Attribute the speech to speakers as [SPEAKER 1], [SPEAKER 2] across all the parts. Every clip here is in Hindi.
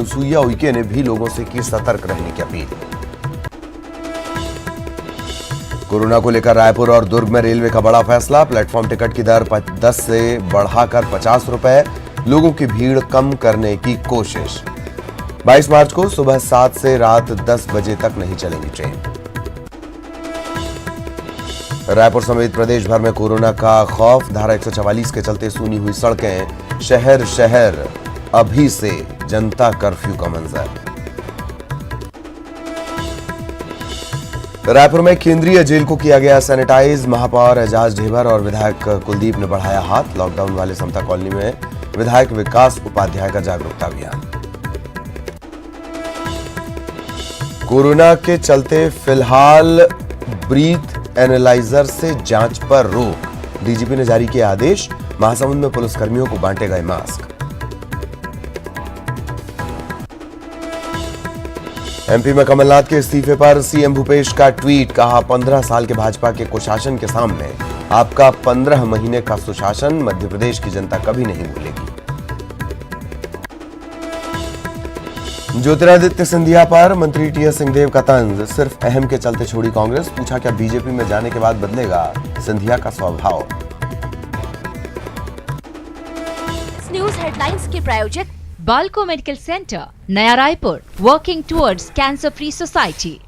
[SPEAKER 1] सुइया उइके ने भी लोगों से की सतर्क रहने की अपील। कोरोना को लेकर रायपुर और दुर्ग में रेलवे का बड़ा फैसला। प्लेटफॉर्म टिकट की दर 10 से बढ़ाकर 50 रुपए। लोगों की भीड़ कम करने की कोशिश। 22 मार्च को सुबह 7 से रात 10 बजे तक नहीं चलेंगी ट्रेन। रायपुर समेत प्रदेश भर में कोरोना का खौफ। धारा 144 के चलते सूनी हुई सड़कें। शहर शहर अभी से जनता कर्फ्यू का मंजर। रायपुर में केंद्रीय जेल को किया गया सैनिटाइज। महापौर एजाज ढेबर और विधायक कुलदीप ने बढ़ाया हाथ। लॉकडाउन वाले समता कॉलोनी में विधायक विकास उपाध्याय का जागरूकता अभियान। कोरोना के चलते फिलहाल ब्रीथ एनालाइजर से जांच पर रोक। डीजीपी ने जारी किया आदेश। महासमुंद में पुलिसकर्मियों को बांटे गए मास्क। एमपी में कमलनाथ के इस्तीफे पर सीएम भूपेश का ट्वीट। कहा 15 साल के भाजपा के कुशासन के सामने आपका 15 महीने का सुशासन मध्य प्रदेश की जनता कभी नहीं भूलेगी। ज्योतिरादित्य सिंधिया पर मंत्री टीएस सिंहदेव का तंज। सिर्फ अहम के चलते छोड़ी कांग्रेस। पूछा क्या बीजेपी में जाने के बाद बदलेगा सिंधिया का स्वभाव।
[SPEAKER 2] न्यूज हेडलाइंस के प्रायोजक बाल्को मेडिकल सेंटर, नया Raipur, working towards cancer free society.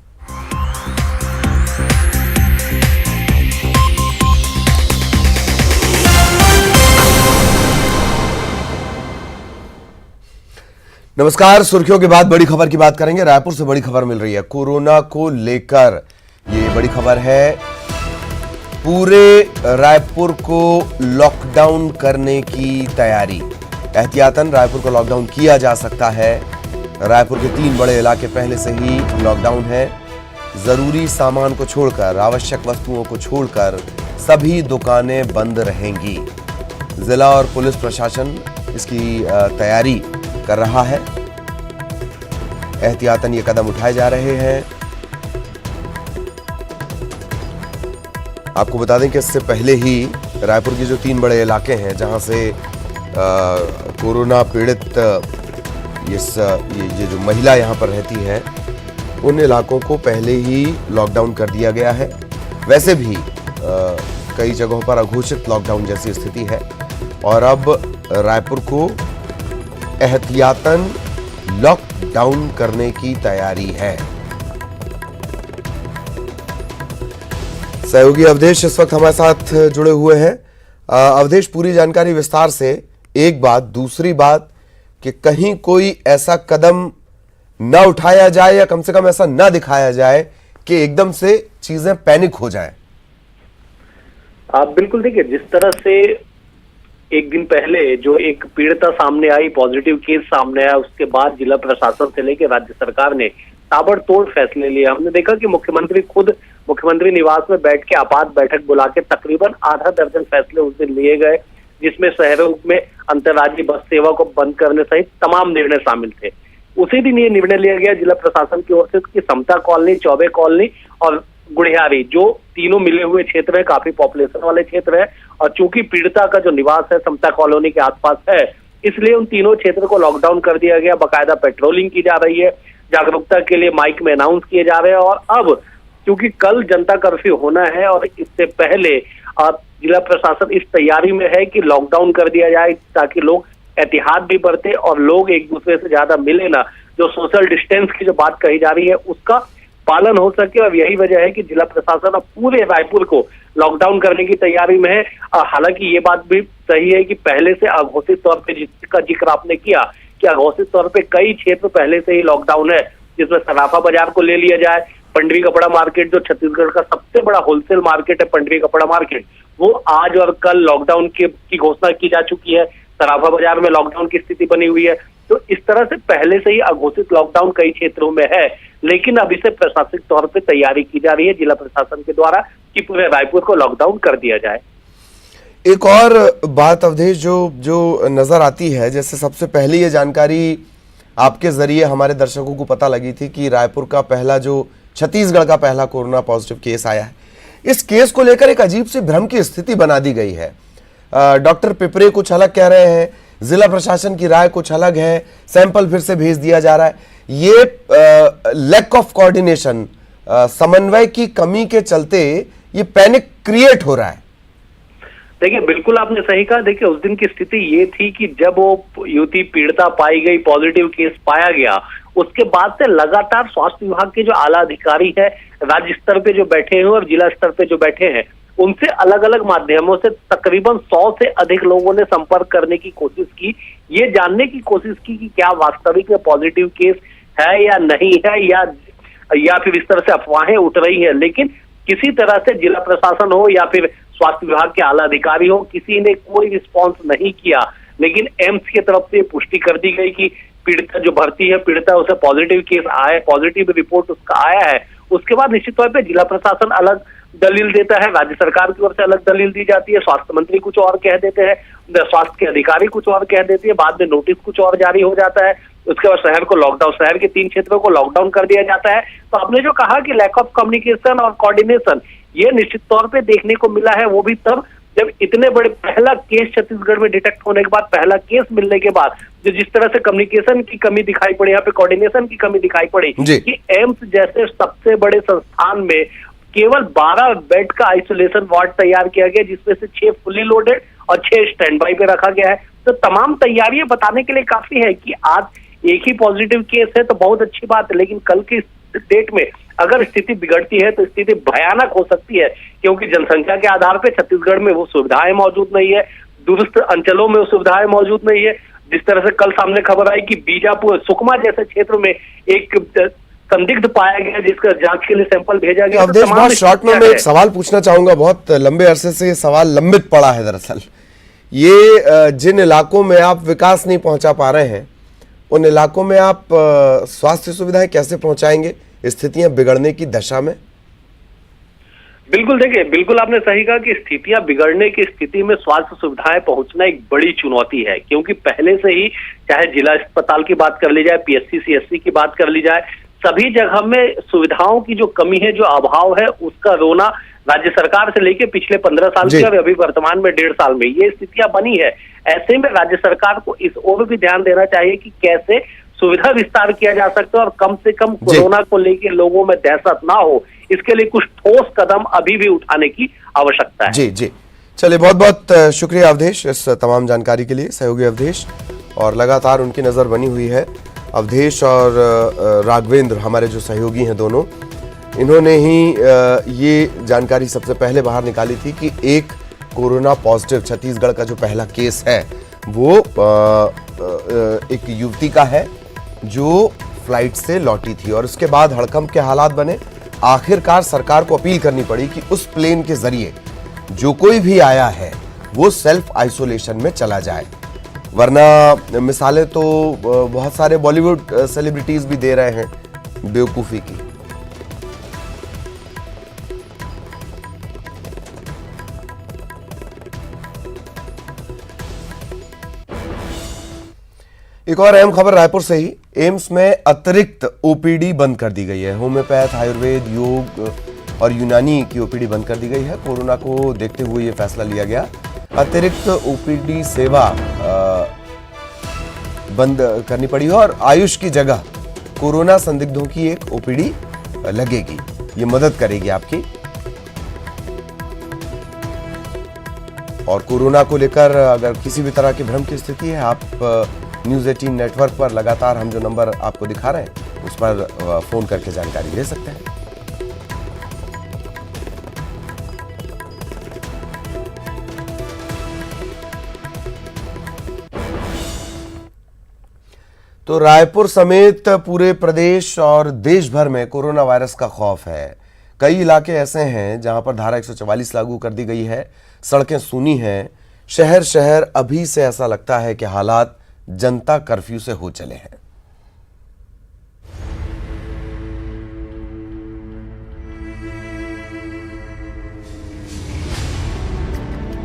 [SPEAKER 1] नमस्कार। सुर्खियों के बाद बड़ी खबर की बात करेंगे। रायपुर से बड़ी खबर मिल रही है कोरोना को लेकर। ये बड़ी खबर है, पूरे रायपुर को लॉकडाउन करने की तैयारी। एहतियातन रायपुर को लॉकडाउन किया जा सकता है। रायपुर के 3 बड़े इलाके पहले से ही लॉकडाउन है। जरूरी सामान को छोड़कर, आवश्यक वस्तुओं को छोड़कर सभी दुकानें बंद रहेंगी। जिला और पुलिस प्रशासन इसकी तैयारी कर रहा है। एहतियातन ये कदम उठाए जा रहे हैं। आपको बता दें कि इससे पहले ही रायपुर के जो 3 बड़े इलाके हैं जहां से कोरोना पीड़ित ये जो महिला यहां पर रहती है, उन इलाकों को पहले ही लॉकडाउन कर दिया गया है। वैसे भी कई जगहों पर अघोषित लॉकडाउन जैसी स्थिति है और अब रायपुर को एहतियातन लॉकडाउन करने की तैयारी है। सहयोगी अवधेश इस वक्त हमारे साथ जुड़े हुए हैं। अवधेश, पूरी जानकारी विस्तार से। एक बात, दूसरी बात कि कहीं कोई ऐसा कदम न उठाया जाए या कम से कम ऐसा न दिखाया जाए कि एकदम से चीजें पैनिक हो जाएं।
[SPEAKER 3] आप बिल्कुल देखिए, जिस तरह से एक दिन पहले जो एक पीड़िता सामने आई, पॉजिटिव केस सामने आया, उसके बाद जिला प्रशासन से लेकर राज्य सरकार ने ताबड़तोड़ फैसले लिए। हमने देखा कि मुख्यमंत्री खुद मुख्यमंत्री निवास में बैठ के आपात बैठक बुला के तकरीबन आधा दर्जन फैसले उस दिन लिए गए, जिसमें शहरों में अंतर्राज्यीय बस सेवा को बंद करने सहित तमाम निर्णय शामिल थे। उसी दिन ये निर्णय लिया गया जिला प्रशासन की ओर से कि समता कॉलोनी, चौबे कॉलोनी और गुड़ियारी, जो तीनों मिले हुए क्षेत्र है, काफी पॉपुलेशन वाले क्षेत्र है, और चूंकि पीड़िता का जो निवास है समता कॉलोनी के आसपास है, इसलिए उन तीनों क्षेत्र को लॉकडाउन कर दिया गया। बाकायदा पेट्रोलिंग की जा रही है, जागरूकता के लिए माइक में अनाउंस किए जा रहे हैं। और अब क्योंकि कल जनता कर्फ्यू होना है और इससे पहले जिला प्रशासन इस तैयारी में है कि लॉकडाउन कर दिया जाए ताकि लोग एहतियात भी बरते और लोग एक दूसरे से ज्यादा मिले ना। जो सोशल डिस्टेंस की जो बात कही जा रही है उसका पालन हो सके, और यही वजह है कि जिला प्रशासन अब पूरे रायपुर को लॉकडाउन करने की तैयारी में है। हालांकि ये बात भी सही है कि पहले से अघोषित तौर पे, जिसका जिक्र आपने किया कि अघोषित तौर पे कई क्षेत्र पहले से ही लॉकडाउन है, जिसमें सराफा बाजार को ले लिया जाए, पंडरी कपड़ा मार्केट जो छत्तीसगढ़ का सबसे बड़ा होलसेल मार्केट है, पंडरी कपड़ा मार्केट, वो आज और कल लॉकडाउन की घोषणा की जा चुकी है। सराफा बाजार में लॉकडाउन की स्थिति बनी हुई है। तो इस तरह से पहले से ही अघोषित लॉकडाउन कई क्षेत्रों में है, लेकिन अब इसे प्रशासनिक तौर पे तैयारी की जा रही है जिला प्रशासन के द्वारा कि पूरे रायपुर को लॉकडाउन कर दिया जाए।
[SPEAKER 1] एक और बात अवधेश जो नजर आती है, जैसे सबसे पहले ये जानकारी आपके जरिए हमारे दर्शकों को पता लगी थी कि रायपुर का पहला जो छत्तीसगढ़ का पहला कोरोना पॉजिटिव केस आया है, इस केस को लेकर एक अजीब सी भ्रम की स्थिति बना दी गई है। डॉक्टर पिपरे कुछ अलग कह रहे हैं, जिला प्रशासन की राय कुछ अलग है, सैंपल फिर से भेज दिया जा रहा है। ये लैक ऑफ कोऑर्डिनेशन, समन्वय की कमी के चलते ये पैनिक क्रिएट हो रहा है।
[SPEAKER 3] देखिए, बिल्कुल आपने सही कहा। देखिए, उस दिन की स्थिति ये थी कि जब वो युवती पीड़िता पाई गई, पॉजिटिव केस पाया गया, उसके बाद से लगातार स्वास्थ्य विभाग के जो आला अधिकारी है, राज्य स्तर पे जो बैठे हैं और जिला स्तर पे जो बैठे हैं, उनसे अलग अलग माध्यमों से तकरीबन 100 से अधिक लोगों ने संपर्क करने की कोशिश की, ये जानने की कोशिश की कि क्या वास्तविक में पॉजिटिव केस है या नहीं है, या फिर इस तरह से अफवाहें उठ रही है। लेकिन किसी तरह से जिला प्रशासन हो या फिर स्वास्थ्य विभाग के आला अधिकारी हो, किसी ने कोई रिस्पॉन्स नहीं किया। लेकिन एम्स की तरफ से पुष्टि कर दी गई कि पीड़िता जो भर्ती है, पीड़िता उसे पॉजिटिव केस आया है, पॉजिटिव रिपोर्ट उसका आया है। उसके बाद निश्चित तौर पे जिला प्रशासन अलग दलील देता है, राज्य सरकार की ओर से अलग दलील दी जाती है, स्वास्थ्य मंत्री कुछ और कह देते हैं, स्वास्थ्य के अधिकारी कुछ और कह देते हैं, बाद में नोटिस कुछ और जारी हो जाता है। उसके बाद शहर को लॉकडाउन, शहर के 3 क्षेत्रों को लॉकडाउन कर दिया जाता है। तो आपने जो कहा कि लैक ऑफ कम्युनिकेशन और कोऑर्डिनेशन, ये निश्चित तौर पे देखने को मिला है, वो भी तब जब इतने बड़े पहला केस छत्तीसगढ़ में डिटेक्ट होने के बाद, पहला केस मिलने के बाद जो जिस तरह से कम्युनिकेशन की कमी दिखाई पड़ी, यहाँ पे कोऑर्डिनेशन की कमी दिखाई पड़ी कि एम्स जैसे सबसे बड़े संस्थान में केवल 12 बेड का आइसोलेशन वार्ड तैयार किया गया, जिसमें से 6 फुली लोडेड और 6 स्टैंड बाई पे रखा गया है। तो तमाम तैयारियां बताने के लिए काफी है कि आज एक ही पॉजिटिव केस है तो बहुत अच्छी बात है, लेकिन कल की डेट में अगर स्थिति बिगड़ती है तो स्थिति भयानक हो सकती है, क्योंकि जनसंख्या के आधार पे छत्तीसगढ़ में वो सुविधाएं मौजूद नहीं है, दूरस्थ अंचलों में वो सुविधाएं मौजूद नहीं है। जिस तरह से कल सामने खबर आई कि बीजापुर, सुकमा जैसे क्षेत्र में एक संदिग्ध पाया गया, जिसका जांच के लिए सैंपल भेजा गया।
[SPEAKER 1] अवधेश, बहुत शॉर्ट में मैं एक सवाल पूछना चाहूंगा, बहुत लंबे अरसे से ये सवाल लंबित पड़ा है। दरअसल ये जिन इलाकों में आप विकास नहीं पहुंचा पा रहे हैं, उन इलाकों में आप स्वास्थ्य सुविधाएं कैसे पहुंचाएंगे स्थितियां बिगड़ने की दशा में?
[SPEAKER 3] बिल्कुल, देखिए, बिल्कुल आपने सही कहा कि स्थितियां बिगड़ने की स्थिति में स्वास्थ्य सुविधाएं पहुंचना एक बड़ी चुनौती है, क्योंकि पहले से ही चाहे जिला अस्पताल की बात कर ली जाए, पीएचसी सीएचसी की बात कर ली जाए, सभी जगह में सुविधाओं की जो कमी है, जो अभाव है, उसका रोना राज्य सरकार से लेके पिछले 15 साल की और अभी वर्तमान में 1.5 साल में ये स्थितियां बनी है। ऐसे में राज्य सरकार को इस ओर भी ध्यान देना चाहिए कि कैसे सुविधा विस्तार किया जा सकता है और कम से कम कोरोना को लेके लोगों में दहशत ना हो, इसके लिए कुछ ठोस कदम अभी भी उठाने की आवश्यकता है।
[SPEAKER 1] जी जी, चलिए, बहुत बहुत शुक्रिया अवधेश इस तमाम जानकारी के लिए। सहयोगी अवधेश, और लगातार उनकी नजर बनी हुई है। अवधेश और राघवेंद्र हमारे जो सहयोगी हैं दोनों, इन्होंने ही ये जानकारी सबसे पहले बाहर निकाली थी कि एक कोरोना पॉजिटिव छत्तीसगढ़ का जो पहला केस है वो एक युवती का है जो फ्लाइट से लौटी थी, और उसके बाद हड़कंप के हालात बने। आखिरकार सरकार को अपील करनी पड़ी कि उस प्लेन के जरिए जो कोई भी आया है वो सेल्फ आइसोलेशन में चला जाए, वरना मिसालें तो बहुत सारे बॉलीवुड सेलिब्रिटीज भी दे रहे हैं बेवकूफी की। एक और अहम खबर रायपुर से ही, एम्स में अतिरिक्त ओपीडी बंद कर दी गई है। होम्योपैथ, आयुर्वेद, योग और यूनानी की ओपीडी बंद कर दी गई है। कोरोना को देखते हुए यह फैसला लिया गया। अतिरिक्त ओपीडी सेवा बंद करनी पड़ी है और आयुष की जगह कोरोना संदिग्धों की एक ओपीडी लगेगी। ये मदद करेगी आपकी। और कोरोना को लेकर अगर किसी भी तरह की भ्रम की स्थिति है, आप न्यूज़ 18 नेटवर्क पर लगातार हम जो नंबर आपको दिखा रहे हैं उस पर फोन करके जानकारी ले सकते हैं। तो रायपुर समेत पूरे प्रदेश और देश भर में कोरोना वायरस का खौफ है। कई इलाके ऐसे हैं जहां पर धारा 144 लागू कर दी गई है। सड़कें सूनी हैं। शहर शहर अभी से ऐसा लगता है कि हालात जनता कर्फ्यू से हो चले हैं।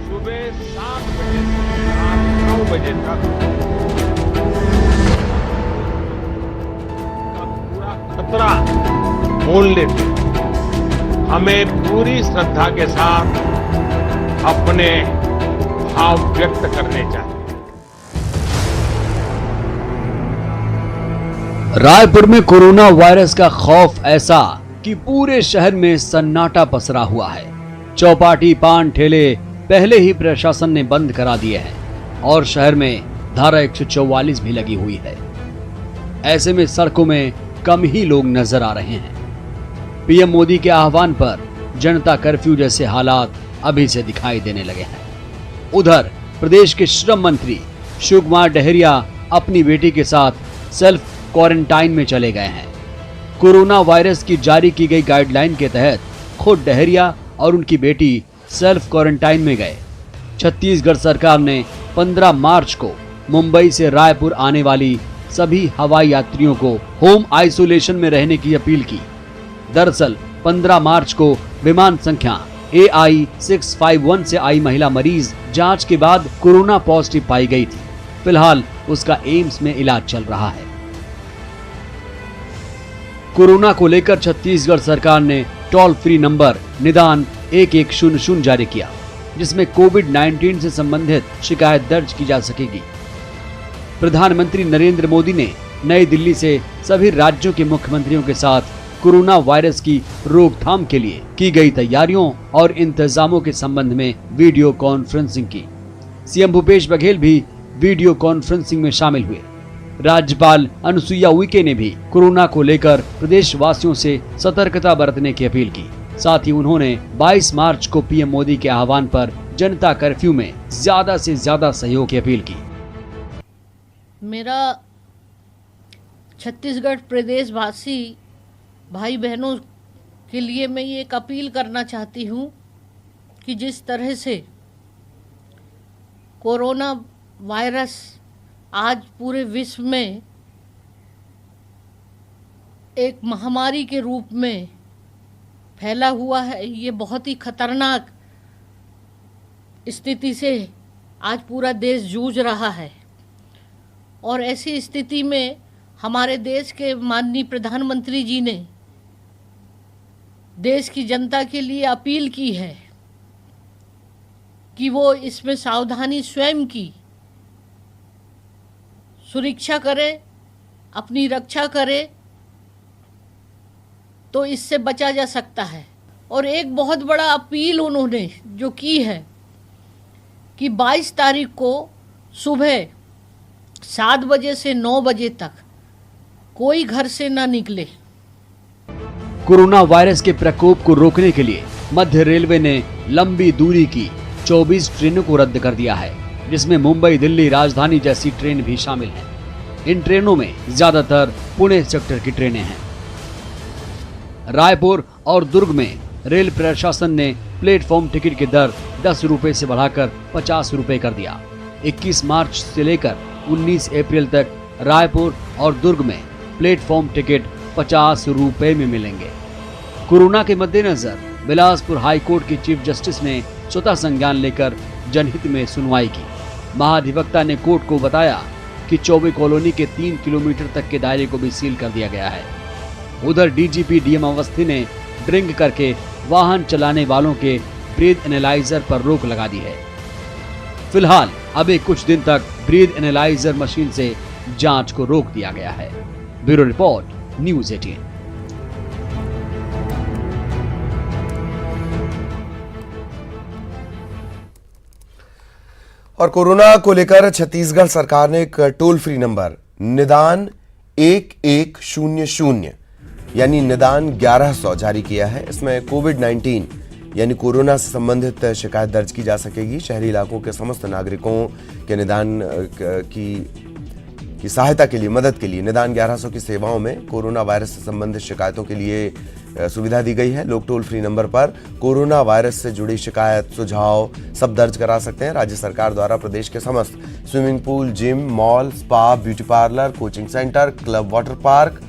[SPEAKER 4] सुबह 7 बजे से रात 9 बजे तक का पूरा खतरा मोल लेते हमें पूरी श्रद्धा के साथ अपने भाव व्यक्त करने चाहिए।
[SPEAKER 5] रायपुर में कोरोना वायरस का खौफ ऐसा कि पूरे शहर में सन्नाटा पसरा हुआ है। चौपाटी, पान ठेले पहले ही प्रशासन ने बंद करा दिए हैं और शहर में धारा 144 भी लगी हुई है। ऐसे में सड़कों में कम ही लोग नजर आ रहे हैं। पीएम मोदी के आह्वान पर जनता कर्फ्यू जैसे हालात अभी से दिखाई देने लगे हैं। उधर प्रदेश के श्रम मंत्री शिव कुमार डहरिया अपनी बेटी के साथ सेल्फ क्वारंटाइन में चले गए हैं। कोरोना वायरस की जारी की गई गाइडलाइन के तहत खुद डहरिया और उनकी बेटी सेल्फ क्वारंटाइन में गए। छत्तीसगढ़ सरकार ने 15 मार्च को मुंबई से रायपुर आने वाली सभी हवाई यात्रियों को होम आइसोलेशन में रहने की अपील की। दरअसल 15 मार्च को विमान संख्या AI 651 से आई महिला मरीज जांच के बाद कोरोना पॉजिटिव पाई गई थी। फिलहाल उसका एम्स में इलाज चल रहा है। कोरोना को लेकर छत्तीसगढ़ सरकार ने टोल फ्री नंबर निदान 1100 जारी किया, जिसमें कोविड-19 से संबंधित शिकायत दर्ज की जा सकेगी। प्रधानमंत्री नरेंद्र मोदी ने नई दिल्ली से सभी राज्यों के मुख्यमंत्रियों के साथ कोरोना वायरस की रोकथाम के लिए की गई तैयारियों और इंतजामों के संबंध में वीडियो कॉन्फ्रेंसिंग की। सीएम भूपेश बघेल भी वीडियो कॉन्फ्रेंसिंग में शामिल हुए। राज्यपाल अनुसुईया उइके ने भी कोरोना को लेकर प्रदेशवासियों से सतर्कता बरतने की अपील की। साथ ही उन्होंने 22 मार्च को पीएम मोदी के आह्वान पर जनता कर्फ्यू में ज्यादा से ज्यादा सहयोग की अपील की।
[SPEAKER 6] मेरा छत्तीसगढ़ प्रदेशवासी भाई बहनों के लिए मैं ये एक अपील करना चाहती हूँ कि जिस तरह से कोरोना वायरस आज पूरे विश्व में एक महामारी के रूप में फैला हुआ है, ये बहुत ही खतरनाक स्थिति से आज पूरा देश जूझ रहा है। और ऐसी स्थिति में हमारे देश के माननीय प्रधानमंत्री जी ने देश की जनता के लिए अपील की है कि वो इसमें सावधानी स्वयं की सुरक्षा करे, अपनी रक्षा करे, तो इससे बचा जा सकता है। और एक बहुत बड़ा अपील उन्होंने जो की है कि 22 तारीख को सुबह 7 बजे से 9 बजे तक कोई घर से ना निकले।
[SPEAKER 5] कोरोना वायरस के प्रकोप को रोकने के लिए मध्य रेलवे ने लंबी दूरी की 24 ट्रेनों को रद्द कर दिया है, जिसमें मुंबई, दिल्ली, राजधानी जैसी ट्रेन भी शामिल हैं। इन ट्रेनों में ज्यादातर पुणे सेक्टर की ट्रेनें हैं। रायपुर और दुर्ग में रेल प्रशासन ने प्लेटफॉर्म टिकट की दर 10 रुपए से बढ़ाकर 50 रुपए कर दिया। 21 मार्च से लेकर 19 अप्रैल तक रायपुर और दुर्ग में प्लेटफॉर्म टिकट 50 रुपए में मिलेंगे। कोरोना के मद्देनजर बिलासपुर हाई कोर्ट की चीफ जस्टिस ने स्वतः संज्ञान लेकर जनहित में सुनवाई की। महाधिवक्ता ने कोर्ट को बताया कि चौबे कॉलोनी के 3 किलोमीटर तक के दायरे को भी सील कर दिया गया है। उधर डीजीपी डीएम अवस्थी ने ड्रिंक करके वाहन चलाने वालों के ब्रीथ एनालाइजर पर रोक लगा दी है। फिलहाल अभी कुछ दिन तक ब्रीथ एनालाइजर मशीन से जांच को रोक दिया गया है। Bureau report, news 18।
[SPEAKER 1] और कोरोना को लेकर छत्तीसगढ़ सरकार ने एक टोल फ्री नंबर निदान 1100 यानी निदान 1100 जारी किया है। इसमें कोविड-19 यानी कोरोना से संबंधित शिकायत दर्ज की जा सकेगी। शहरी इलाकों के समस्त नागरिकों के निदान की सहायता के लिए, मदद के लिए निदान 1100 की सेवाओं में कोरोना वायरस से संबंधित शिकायतों के लिए सुविधा दी गई है। लोग टोल फ्री नंबर पर कोरोना वायरस से जुड़ी शिकायत, सुझाव सब दर्ज करा सकते हैं। राज्य सरकार द्वारा प्रदेश के समस्त swimming pool, gym, mall, spa, beauty parlour, coaching centre, club, water park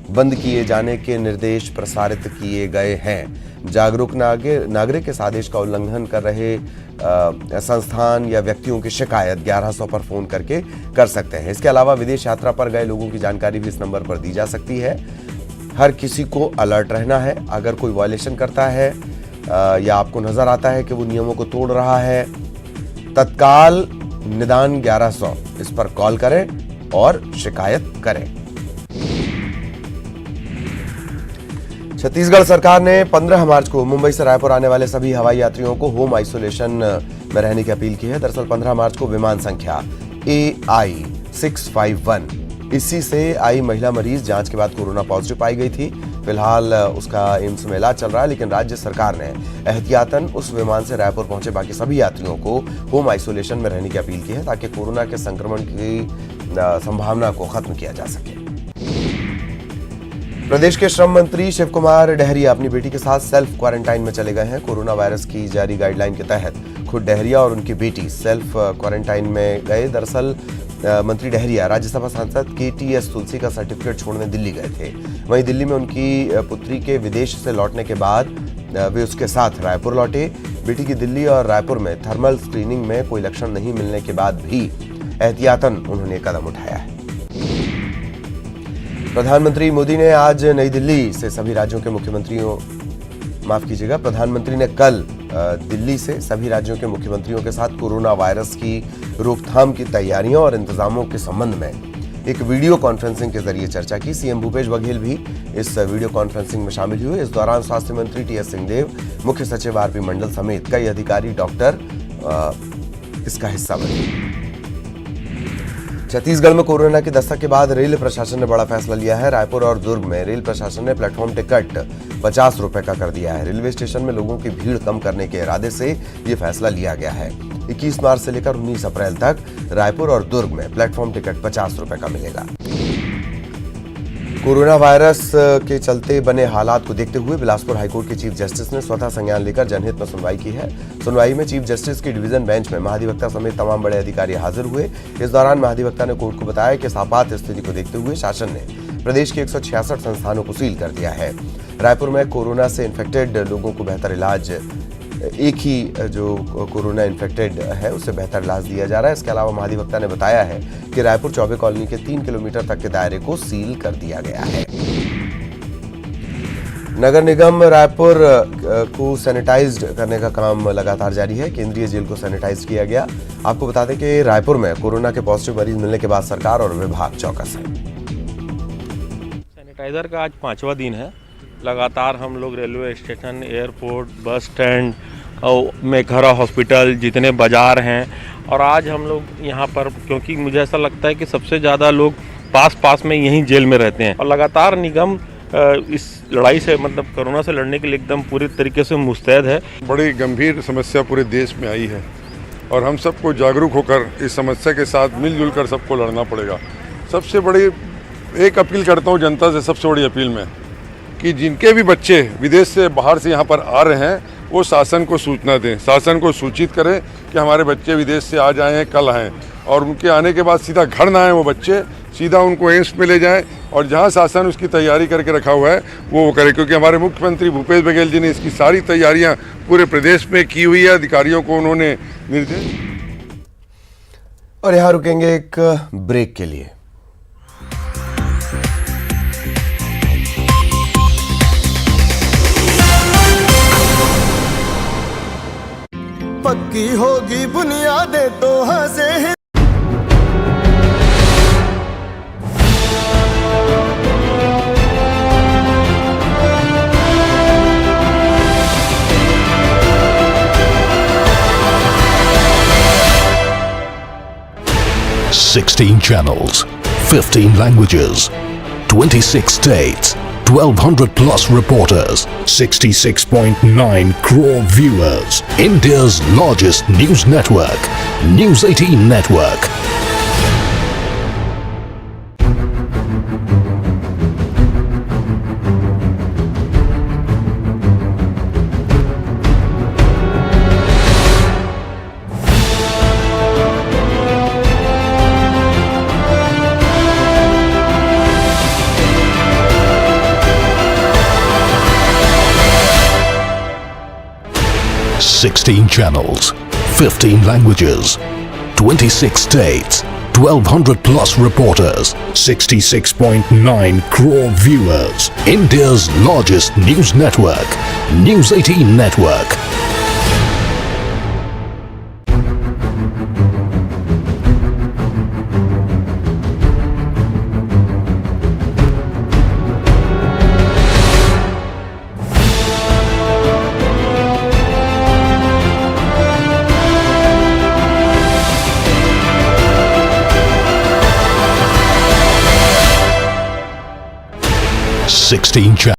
[SPEAKER 1] बंद किए जाने के निर्देश प्रसारित किए गए हैं। जागरूक नागरिक इस आदेश का उल्लंघन कर रहे संस्थान या व्यक्तियों की शिकायत 1100 पर फोन करके कर सकते हैं। इसके अलावा विदेश यात्रा पर गए लोगों की जानकारी भी इस नंबर पर दी जा सकती है। हर किसी को अलर्ट रहना है। अगर कोई वायलेशन करता है या आपको नजर आता है कि वो नियमों को तोड़ रहा है, तत्काल निदान 1100 इस पर कॉल करें और शिकायत करें। छत्तीसगढ़ सरकार ने 15 मार्च को मुंबई से रायपुर आने वाले सभी हवाई यात्रियों को होम आइसोलेशन में रहने की अपील की है। दरअसल 15 मार्च को विमान संख्या AI651 इसी से आई महिला मरीज जांच के बाद कोरोना पॉजिटिव पाई गई थी। फिलहाल उसका एम्स में इलाज चल रहा है, लेकिन राज्य सरकार ने एहतियातन उस विमान से रायपुर पहुंचे बाकी सभी यात्रियों को होम आइसोलेशन में रहने की अपील की है, ताकि कोरोना के संक्रमण की संभावना को खत्म किया जा सके। प्रदेश के श्रम मंत्री शिव कुमार डहरिया अपनी बेटी के साथ सेल्फ क्वारंटाइन में चले गए हैं। कोरोना वायरस की जारी गाइडलाइन के तहत खुद डहरिया और उनकी बेटी सेल्फ क्वारंटाइन में गए। दरअसल मंत्री डहरिया राज्यसभा सांसद KTS तुलसी का सर्टिफिकेट छोड़ने दिल्ली गए थे। वहीं दिल्ली में उनकी पुत्री के विदेश से लौटने के बाद वे उसके साथ रायपुर लौटे। बेटी की दिल्ली और रायपुर में थर्मल स्क्रीनिंग में कोई लक्षण नहीं मिलने के बाद भी एहतियातन उन्होंने कदम उठाया है। प्रधानमंत्री मोदी ने आज नई दिल्ली से सभी राज्यों के प्रधानमंत्री ने कल दिल्ली से सभी राज्यों के मुख्यमंत्रियों के साथ कोरोना वायरस की रोकथाम की तैयारियों और इंतजामों के संबंध में एक वीडियो कॉन्फ्रेंसिंग के जरिए चर्चा की। सीएम भूपेश बघेल भी इस वीडियो कॉन्फ्रेंसिंग में शामिल हुए। इस दौरान स्वास्थ्य मंत्री TS सिंहदेव, मुख्य सचिव RP मंडल समेत कई अधिकारी, डॉक्टर इसका हिस्सा बने। छत्तीसगढ़ में कोरोना की दस्तक के बाद रेल प्रशासन ने बड़ा फैसला लिया है। रायपुर और दुर्ग में रेल प्रशासन ने प्लेटफॉर्म टिकट 50 रुपए का कर दिया है। रेलवे स्टेशन में लोगों की भीड़ कम करने के इरादे से ये फैसला लिया गया है। 21 मार्च से लेकर 19 अप्रैल तक रायपुर और दुर्ग में प्लेटफॉर्म टिकट 50 रुपए का मिलेगा। कोरोना वायरस के चलते बने हालात को देखते हुए बिलासपुर हाईकोर्ट के चीफ जस्टिस ने स्वतः संज्ञान लेकर जनहित में सुनवाई की है। सुनवाई में चीफ जस्टिस की डिवीजन बेंच में महाधिवक्ता समेत तमाम बड़े अधिकारी हाजिर हुए। इस दौरान महाधिवक्ता ने कोर्ट को बताया कि इस आपात स्थिति को देखते हुए शासन ने प्रदेश के 166 संस्थानों को सील कर दिया है। रायपुर में कोरोना से इन्फेक्टेड लोगों को बेहतर इलाज, एक ही जो कोरोना इन्फेक्टेड है उसे बेहतर इलाज दिया जा रहा है। इसके अलावा महाधिवक्ता ने बताया है कि रायपुर चौबे कॉलोनी के 3 किलोमीटर तक के दायरे को सील कर दिया गया है। नगर निगम रायपुर को सैनिटाइज्ड करने का काम लगातार जारी है। केंद्रीय जेल को सैनिटाइज किया गया। आपको बता दें कि रायपुर में कोरोना के पॉजिटिव मरीज मिलने के बाद सरकार और विभाग चौकस है।
[SPEAKER 7] सैनिटाइजर का आज 5वां दिन है। लगातार हम लोग railway station, airport, bus stand और मेघरा हॉस्पिटल, जितने बाज़ार हैं, और आज हम लोग यहाँ पर, क्योंकि मुझे ऐसा लगता है कि सबसे ज़्यादा लोग पास में यहीं जेल में रहते हैं, और लगातार निगम इस लड़ाई से, मतलब कोरोना से लड़ने के लिए एकदम पूरी तरीके से मुस्तैद है।
[SPEAKER 8] बड़ी गंभीर समस्या पूरे देश में आई है और हम सबको जागरूक होकर इस समस्या के साथ मिलजुल कर सबको लड़ना पड़ेगा। सबसे बड़ी एक अपील करता हूँ जनता से, सबसे बड़ी अपील में, कि जिनके भी बच्चे विदेश से, बाहर से यहाँ पर आ रहे हैं, वो शासन को सूचना दें, शासन को सूचित करें कि हमारे बच्चे विदेश से आज आए हैं, कल आएँ, और उनके आने के बाद सीधा घर ना आए वो बच्चे, सीधा उनको एम्स में ले जाएं, और जहाँ शासन उसकी तैयारी करके रखा हुआ है वो करे, क्योंकि हमारे मुख्यमंत्री भूपेश बघेल जी ने इसकी सारी तैयारियाँ पूरे प्रदेश में की हुई है। अधिकारियों को उन्होंने निर्देश।
[SPEAKER 1] और यहाँ रुकेंगे एक ब्रेक के लिए।
[SPEAKER 9] पक्की होगी बुनियादें तो हंसे हैं।
[SPEAKER 10] 16 channels, 15 languages, 26 states, 1200 plus reporters, 66.9 crore viewers. India's largest news network, News 18 Network. Sixteen channels, 15 languages, 26 states, 1200 plus reporters, 66.9 crore viewers. India's largest news network, News 18 Network. 16 channels.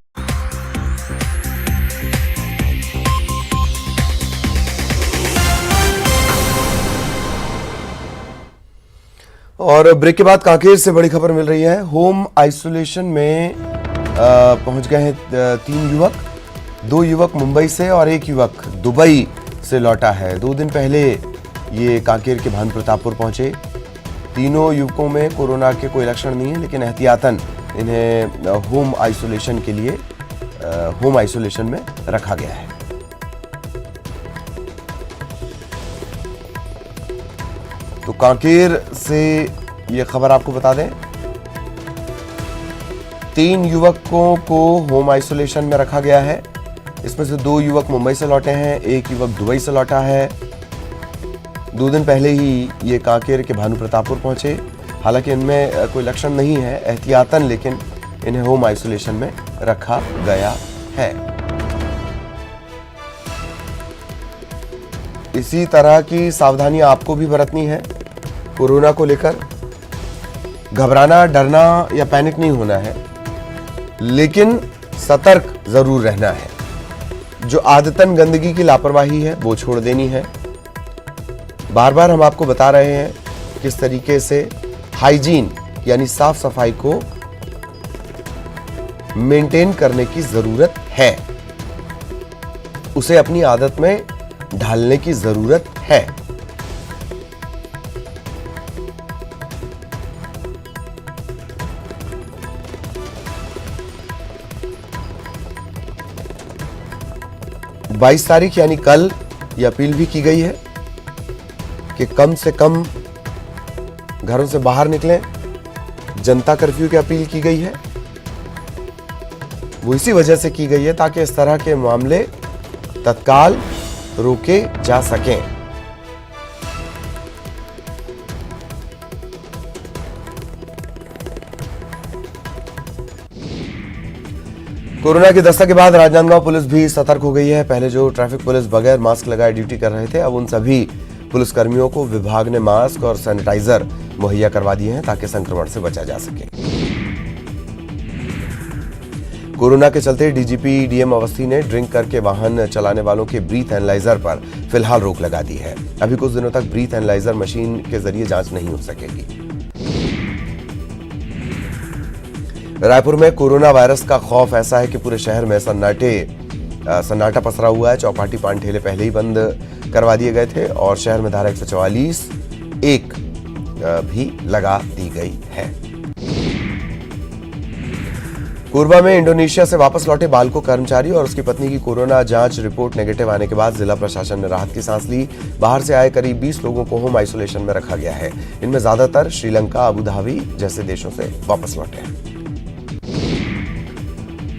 [SPEAKER 1] और ब्रेक के बाद कांकेर से बड़ी खबर मिल रही है। होम आइसोलेशन में पहुंच गए हैं 3 युवक। 2 युवक मुंबई से और 1 युवक दुबई से लौटा है। 2 दिन पहले ये कांकेर के भानु प्रतापपुर पहुंचे। तीनों युवकों में कोरोना के कोई लक्षण नहीं है, लेकिन एहतियातन इन्हें होम आइसोलेशन के लिए होम आइसोलेशन में रखा गया है। तो कांकेर से ये खबर आपको बता दें, 3 युवकों को होम आइसोलेशन में रखा गया है। इसमें से 2 युवक मुंबई से लौटे हैं, 1 युवक दुबई से लौटा है। 2 दिन पहले ही ये कांकेर के भानु प्रतापपुर पहुंचे। हालांकि इनमें कोई लक्षण नहीं है एहतियातन, लेकिन इन्हें होम आइसोलेशन में रखा गया है। इसी तरह की सावधानियां आपको भी बरतनी है कोरोना को लेकर। घबराना, डरना या पैनिक नहीं होना है, लेकिन सतर्क जरूर रहना है। जो आदतन गंदगी की लापरवाही है वो छोड़ देनी है। बार बार हम आपको बता रहे हैं किस तरीके से हाइजीन यानी साफ सफाई को मेंटेन करने की जरूरत है, उसे अपनी आदत में ढालने की जरूरत है। बाईस तारीख यानी कल ये अपील भी की गई है कि कम से कम घरों से बाहर निकलें। जनता कर्फ्यू की अपील की गई है। वो इसी वजह से की गई है ताकि इस तरह के मामले तत्काल रोके जा सकें। कोरोना की दस्तक के बाद राजनांदगांव पुलिस भी सतर्क हो गई है। पहले जो ट्रैफिक पुलिस बगैर मास्क लगाए ड्यूटी कर रहे थे, अब उन सभी पुलिसकर्मियों को विभाग ने मास्क और सैनिटाइजर मुहैया करवा दिए हैं ताकि संक्रमण से बचा जा सके। कोरोना के चलते डीजीपी डीएम अवस्थी ने ड्रिंक करके वाहन चलाने वालों के ब्रीथ एनालाइजर पर फिलहाल रोक लगा दी है। अभी कुछ दिनों तक ब्रीथ एनालाइजर मशीन के जरिए जांच नहीं हो सकेगी। रायपुर में कोरोना वायरस का खौफ ऐसा है कि पूरे शहर में सन्नाटा पसरा हुआ है। चौपाटी पान ठेले पहले ही बंद करवा दिए गए थे और शहर में धारा 144(1) भी लगा दी गई है। कोरबा में इंडोनेशिया से वापस लौटे बालको कर्मचारी और उसकी पत्नी की कोरोना जांच रिपोर्ट नेगेटिव आने के बाद जिला प्रशासन ने राहत की सांस ली। बाहर से आए करीब 20 लोगों को होम आइसोलेशन में रखा गया है। इनमें ज्यादातर श्रीलंका, अबू धाबी जैसे देशों से वापस लौटे हैं।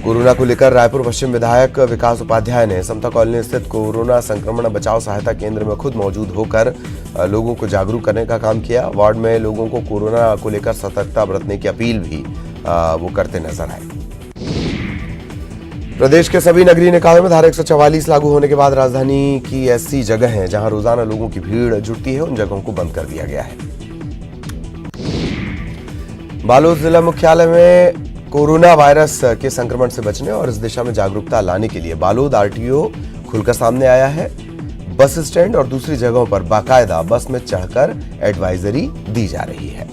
[SPEAKER 1] कोरोना को लेकर रायपुर पश्चिम विधायक विकास उपाध्याय ने समता कॉलोनी स्थित कोरोना संक्रमण बचाव सहायता केंद्र में खुद मौजूद होकर लोगों को जागरूक करने का काम किया। वार्ड में लोगों को कोरोना को लेकर सतर्कता बरतने की अपील भी वो करते नजर आए। प्रदेश के सभी नगरीय निकायों में धारा 144 लागू होने के बाद राजधानी की ऐसी जगह हैं जहां रोजाना लोगों की भीड़ जुटती है, उन जगहों को बंद कर दिया गया है। बालोद जिला मुख्यालय में कोरोना वायरस के संक्रमण से बचने और इस दिशा में जागरूकता लाने के लिए बालोद आरटीओ खुलकर सामने आया है। बस स्टैंड और दूसरी जगहों पर बाकायदा बस में चढ़कर एडवाइजरी दी जा रही है।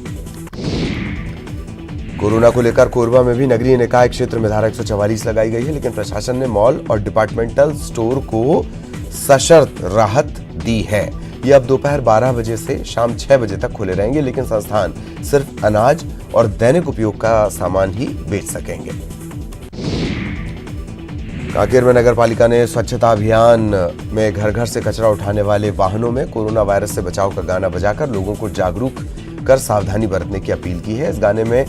[SPEAKER 1] कोरोना को लेकर कोरबा में भी नगरीय निकाय क्षेत्र में धारा 144 लगाई गई है, लेकिन प्रशासन ने मॉल और डिपार्टमेंटल स्टोर को सशर्त राहत दी है। ये अब दोपहर 12 बजे से शाम 6 बजे तक खुले रहेंगे, लेकिन संस्थान सिर्फ अनाज और दैनिक उपयोग का सामान ही बेच सकेंगे। कांकेर में नगर पालिका ने स्वच्छता अभियान में घर घर से कचरा उठाने वाले वाहनों में कोरोना वायरस से बचाव का गाना बजाकर लोगों को जागरूक कर सावधानी बरतने की अपील की है। इस गाने में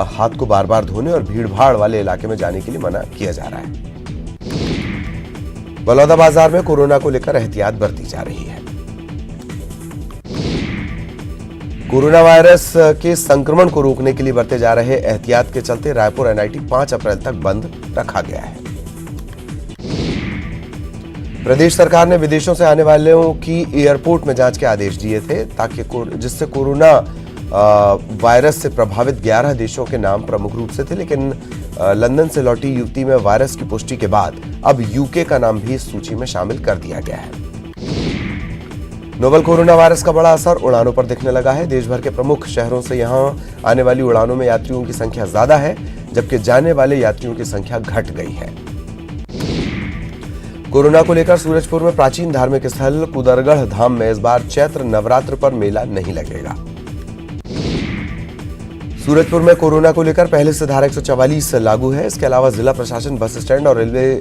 [SPEAKER 1] हाथ को बार बार धोने और भीड़ भाड़ वाले इलाके में जाने के लिए मना किया जा रहा है। बलौदा बाजार में कोरोना को लेकर एहतियात बरती जा रही है। कोरोना वायरस के संक्रमण को रोकने के लिए बरते जा रहे एहतियात के चलते रायपुर एनआईटी 5 अप्रैल तक बंद रखा गया है। प्रदेश सरकार ने विदेशों से आने वालों की एयरपोर्ट में जांच के आदेश दिए थे ताकि जिससे कोरोना वायरस से प्रभावित 11 देशों के नाम प्रमुख रूप से थे, लेकिन लंदन से लौटी युवती में वायरस की पुष्टि के बाद अब यूके का नाम भी इस सूची में शामिल कर दिया गया है। नोवल कोरोना वायरस का बड़ा असर उड़ानों पर दिखने लगा है। देश भर के प्रमुख शहरों से यहां आने वाली उड़ानों में यात्रियों की संख्या ज्यादा है, जबकि जाने वाले यात्रियों की संख्या घट गई है। कोरोना को लेकर सूरजपुर में प्राचीन धार्मिक स्थल कुदरगढ़ धाम में इस बार चैत्र नवरात्र पर मेला नहीं लगेगा। सूरजपुर में कोरोना को लेकर पहले से धारा 144 लागू है। इसके अलावा जिला प्रशासन बस स्टैंड और रेलवे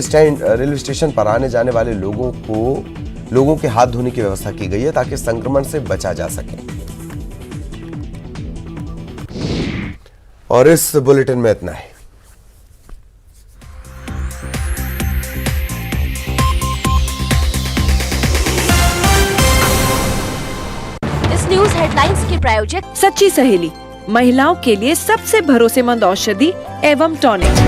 [SPEAKER 1] स्टेशन पर आने जाने वाले लोगों के हाथ धोने की व्यवस्था की गई है, ताकि संक्रमण से बचा जा सके। और इस बुलेटिन में इतना है।
[SPEAKER 2] न्यूज हेडलाइंस के प्रायोजक
[SPEAKER 11] सच्ची सहेली, महिलाओं के लिए सबसे भरोसेमंद औषधि एवं टॉनिक।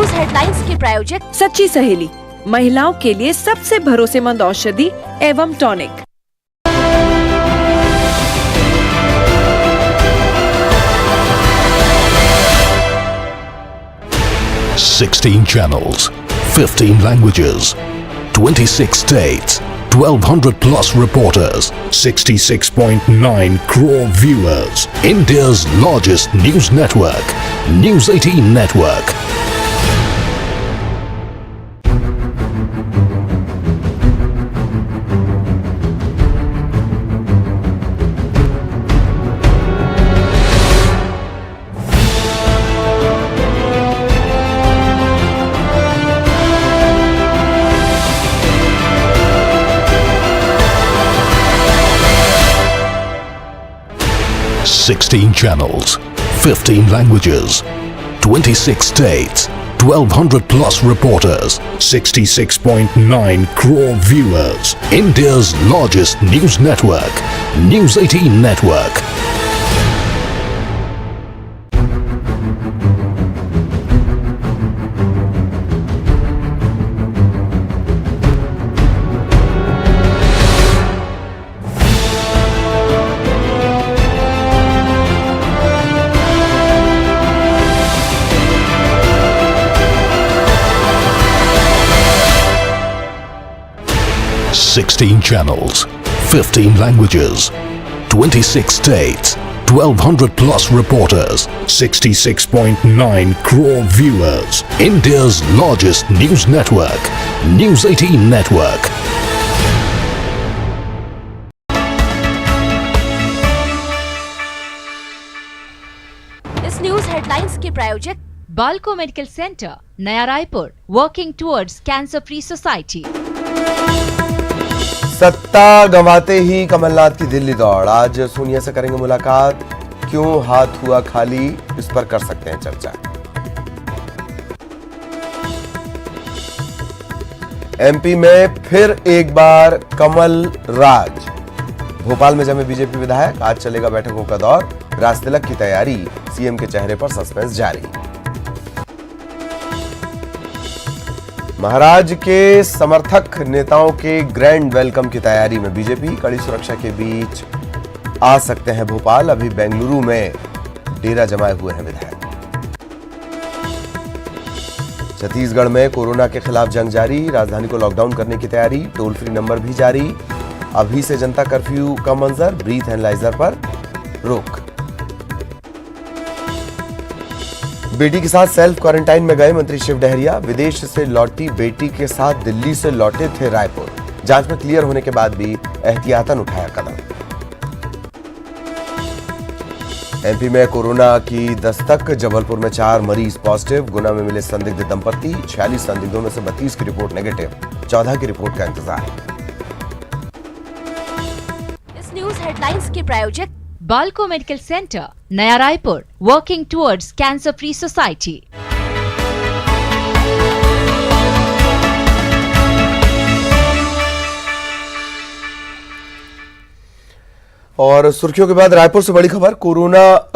[SPEAKER 2] हेडलाइंस के प्रायोजक
[SPEAKER 11] सच्ची सहेली, महिलाओं के लिए सबसे भरोसेमंद औषधि एवं tonic.
[SPEAKER 10] $16 channels, 15 languages, 26 states, 1,200 plus reporters, 66.9 crore viewers. India's largest news network, News 18 Network. $16 channels, 15 languages, 26 states, 1,200 plus reporters, 66.9 crore viewers. India's largest news network, News 18 Network. $16 channels, 15 languages, 26 states, 1,200 plus reporters, 66.9 crore viewers. India's largest news network, News 18 Network.
[SPEAKER 2] इस न्यूज हेडलाइंस के प्रायोजक बाल्को मेडिकल सेंटर, नया Raipur, working towards cancer free society.
[SPEAKER 1] सत्ता गंवाते ही कमलनाथ की दिल्ली दौड़। आज सोनिया से करेंगे मुलाकात। क्यों हाथ हुआ खाली, इस पर कर सकते हैं चर्चा। एमपी में फिर एक बार कमल राज। भोपाल में जमे बीजेपी विधायक, आज चलेगा बैठकों का दौर। राजतिलक की तैयारी, सीएम के चेहरे पर सस्पेंस जारी। महाराज के समर्थक नेताओं के ग्रैंड वेलकम की तैयारी में बीजेपी। कड़ी सुरक्षा के बीच आ सकते हैं भोपाल। अभी बेंगलुरु में डेरा जमाए हुए हैं विधायक। छत्तीसगढ़ में कोरोना के खिलाफ जंग जारी। राजधानी को लॉकडाउन करने की तैयारी। टोल फ्री नंबर भी जारी। अभी से जनता कर्फ्यू का मंजर। ब्रीथ एनालाइजर पर रोक। बेटी के साथ सेल्फ क्वारंटाइन में गए मंत्री शिव डहरिया। विदेश से लौटी बेटी के साथ दिल्ली से लौटे थे रायपुर। जांच में क्लियर होने के बाद भी एहतियातन उठाया कदम। एमपी में कोरोना की दस्तक। जबलपुर में 4 मरीज पॉजिटिव। गुना में मिले संदिग्ध दंपति। 46 संदिग्धों में से 32 की रिपोर्ट नेगेटिव। 14 की रिपोर्ट का इंतजार।
[SPEAKER 2] इस न्यूज हेडलाइंस के प्रायोजक बाल्को मेडिकल सेंटर, नया Raipur, working towards cancer free society.
[SPEAKER 1] और सुर्खियों के बाद रायपुर से बड़ी खबर, कोरोना